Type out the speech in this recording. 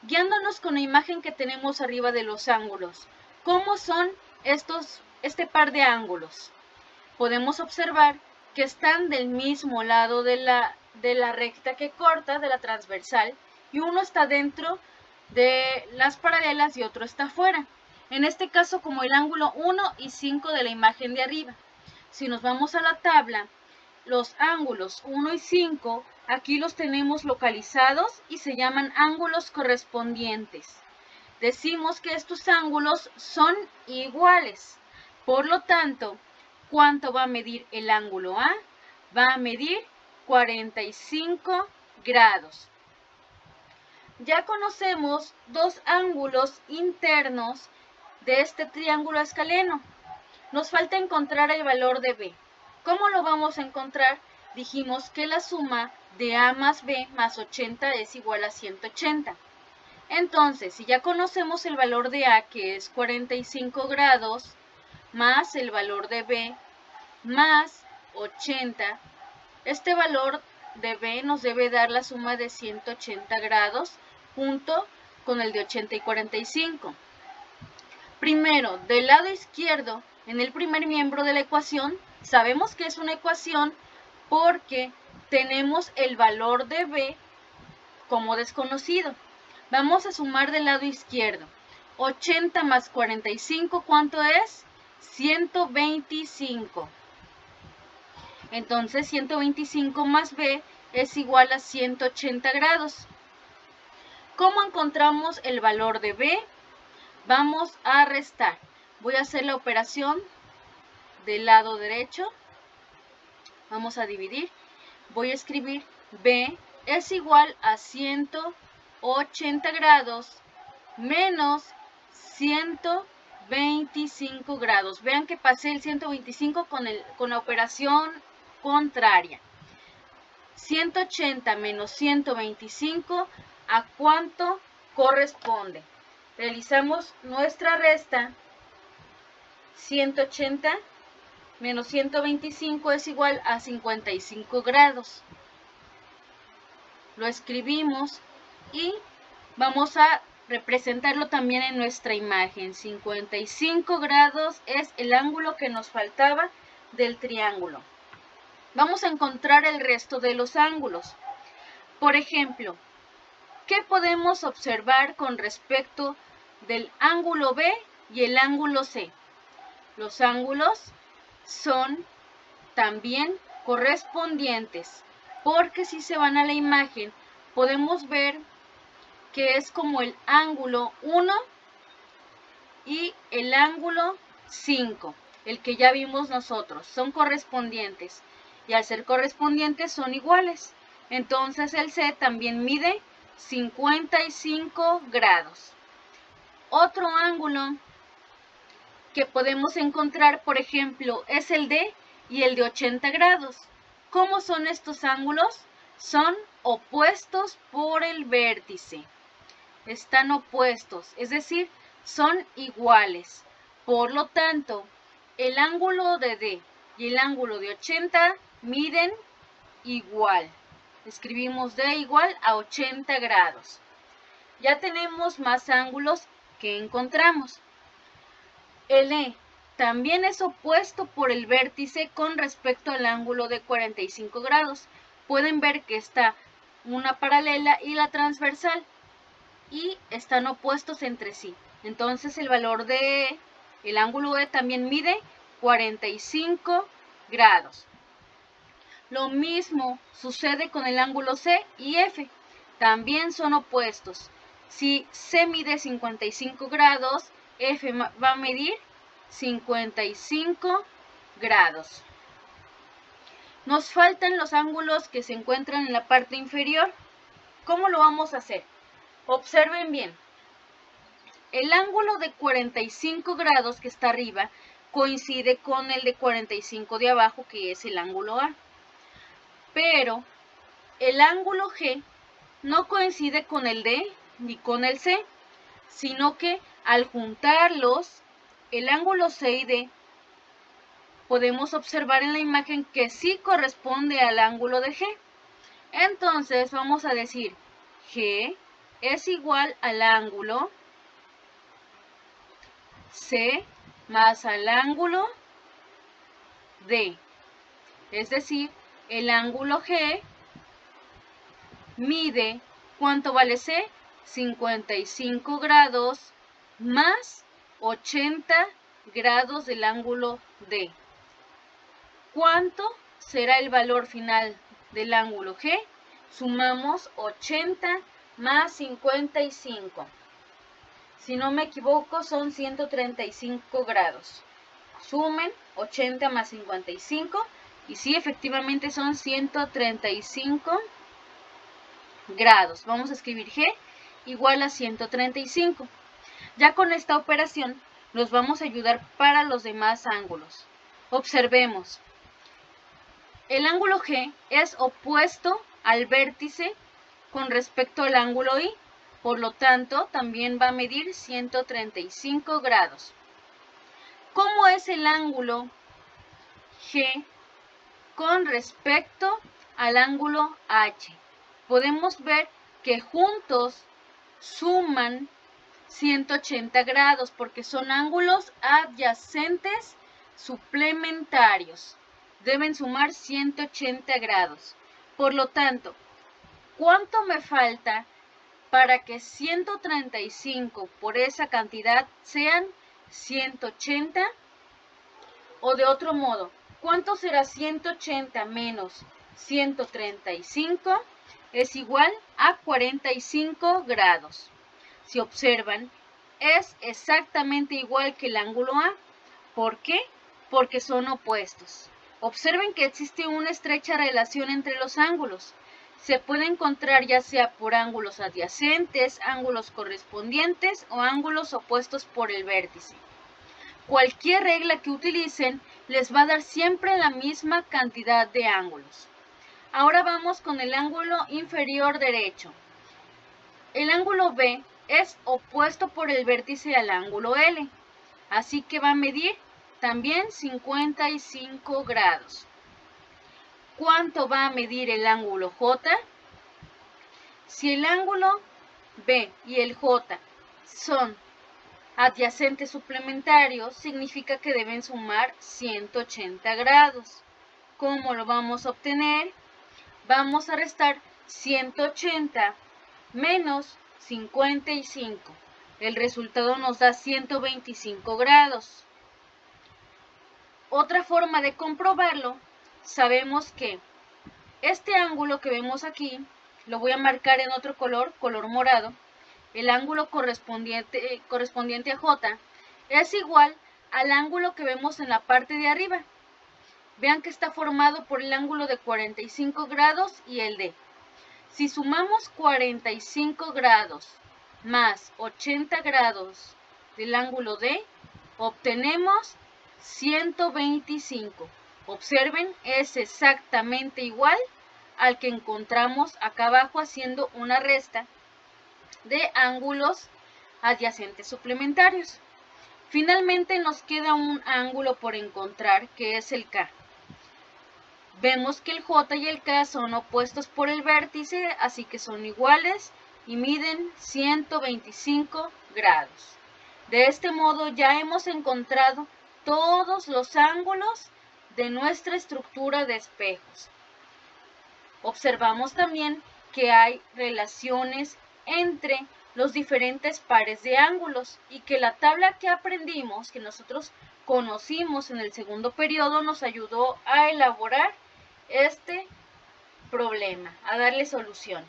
Guiándonos con la imagen que tenemos arriba de los ángulos. ¿Cómo son este par de ángulos? Podemos observar que están del mismo lado de la recta que corta, de la transversal, y uno está dentro de las paralelas y otro está afuera. En este caso, como el ángulo 1 y 5 de la imagen de arriba. Si nos vamos a la tabla, los ángulos 1 y 5, aquí los tenemos localizados y se llaman ángulos correspondientes. Decimos que estos ángulos son iguales. Por lo tanto, ¿cuánto va a medir el ángulo A? Va a medir 45 grados. Ya conocemos dos ángulos internos de este triángulo escaleno. Nos falta encontrar el valor de B. ¿Cómo lo vamos a encontrar? Dijimos que la suma de A más B más 80 es igual a 180. Entonces, si ya conocemos el valor de A, que es 45 grados, más el valor de B, más 80, este valor de B nos debe dar la suma de 180 grados junto con el de 80 y 45. Primero, del lado izquierdo, en el primer miembro de la ecuación, sabemos que es una ecuación porque tenemos el valor de B como desconocido. Vamos a sumar del lado izquierdo. 80 más 45, ¿cuánto es? 125. Entonces 125 más B es igual a 180 grados. ¿Cómo encontramos el valor de B? Vamos a restar. Voy a hacer la operación del lado derecho. Vamos a dividir. Voy a escribir B es igual a 180 grados menos 125 grados. Vean que pasé el 125 con la operación contraria. 180 menos 125, ¿a cuánto corresponde? Realizamos nuestra resta. 180 menos 125 es igual a 55 grados. Lo escribimos y vamos a representarlo también en nuestra imagen. 55 grados es el ángulo que nos faltaba del triángulo. Vamos a encontrar el resto de los ángulos. Por ejemplo, ¿qué podemos observar con respecto del ángulo B y el ángulo C? Los ángulos son también correspondientes, porque si se van a la imagen, podemos ver que es como el ángulo 1 y el ángulo 5, el que ya vimos nosotros, son correspondientes, y al ser correspondientes son iguales. Entonces el C también mide 55 grados. Otro ángulo que podemos encontrar, por ejemplo, es el D y el de 80 grados. ¿Cómo son estos ángulos? Son opuestos por el vértice. Están opuestos, es decir, son iguales. Por lo tanto, el ángulo de D y el ángulo de 80 miden igual. Escribimos D igual a 80 grados. Ya tenemos más ángulos que encontramos. El E también es opuesto por el vértice con respecto al ángulo de 45 grados. Pueden ver que está una paralela y la transversal y están opuestos entre sí. Entonces el valor de el ángulo E también mide 45 grados. Lo mismo sucede con el ángulo C y F. También son opuestos. Si C mide 55 grados, F va a medir 55 grados. Nos faltan los ángulos que se encuentran en la parte inferior. ¿Cómo lo vamos a hacer? Observen bien. El ángulo de 45 grados que está arriba coincide con el de 45 de abajo, que es el ángulo A. Pero el ángulo G no coincide con el D ni con el C, sino que al juntarlos, el ángulo C y D, podemos observar en la imagen que sí corresponde al ángulo de G. Entonces vamos a decir G es igual al ángulo C más al ángulo D. Es decir, el ángulo G mide, ¿cuánto vale C? 55 grados más 80 grados del ángulo D. ¿Cuánto será el valor final del ángulo G? Sumamos 80 más 55. Si no me equivoco, son 135 grados. Sumen 80 más 55 y sí, efectivamente son 135 grados. Vamos a escribir G igual a 135. Ya con esta operación nos vamos a ayudar para los demás ángulos. Observemos. El ángulo G es opuesto al vértice con respecto al ángulo I. Por lo tanto, también va a medir 135 grados. ¿Cómo es el ángulo G con respecto al ángulo H? Podemos ver que juntos suman 180 grados porque son ángulos adyacentes suplementarios. Deben sumar 180 grados. Por lo tanto, ¿cuánto me falta para que 135 por esa cantidad sean 180? O de otro modo, ¿cuánto será 180 menos 135? Es igual a 45 grados. Si observan, es exactamente igual que el ángulo A. ¿Por qué? Porque son opuestos. Observen que existe una estrecha relación entre los ángulos. Se puede encontrar ya sea por ángulos adyacentes, ángulos correspondientes o ángulos opuestos por el vértice. Cualquier regla que utilicen les va a dar siempre la misma cantidad de ángulos. Ahora vamos con el ángulo inferior derecho. El ángulo B es opuesto por el vértice al ángulo L, así que va a medir también 55 grados. ¿Cuánto va a medir el ángulo J? Si el ángulo B y el J son adyacentes suplementarios, significa que deben sumar 180 grados. ¿Cómo lo vamos a obtener? Vamos a restar 180 menos 55. El resultado nos da 125 grados. Otra forma de comprobarlo, sabemos que este ángulo que vemos aquí, lo voy a marcar en otro color, color morado, el ángulo correspondiente a J, es igual al ángulo que vemos en la parte de arriba. Vean que está formado por el ángulo de 45 grados y el D. Si sumamos 45 grados más 80 grados del ángulo D, obtenemos 125. Observen, es exactamente igual al que encontramos acá abajo haciendo una resta de ángulos adyacentes suplementarios. Finalmente nos queda un ángulo por encontrar, que es el K. Vemos que el J y el K son opuestos por el vértice, así que son iguales y miden 125 grados. De este modo ya hemos encontrado todos los ángulos de nuestra estructura de espejos. Observamos también que hay relaciones entre los diferentes pares de ángulos y que la tabla que aprendimos, que nosotros conocimos en el segundo periodo, nos ayudó a elaborar este problema, a darle solución.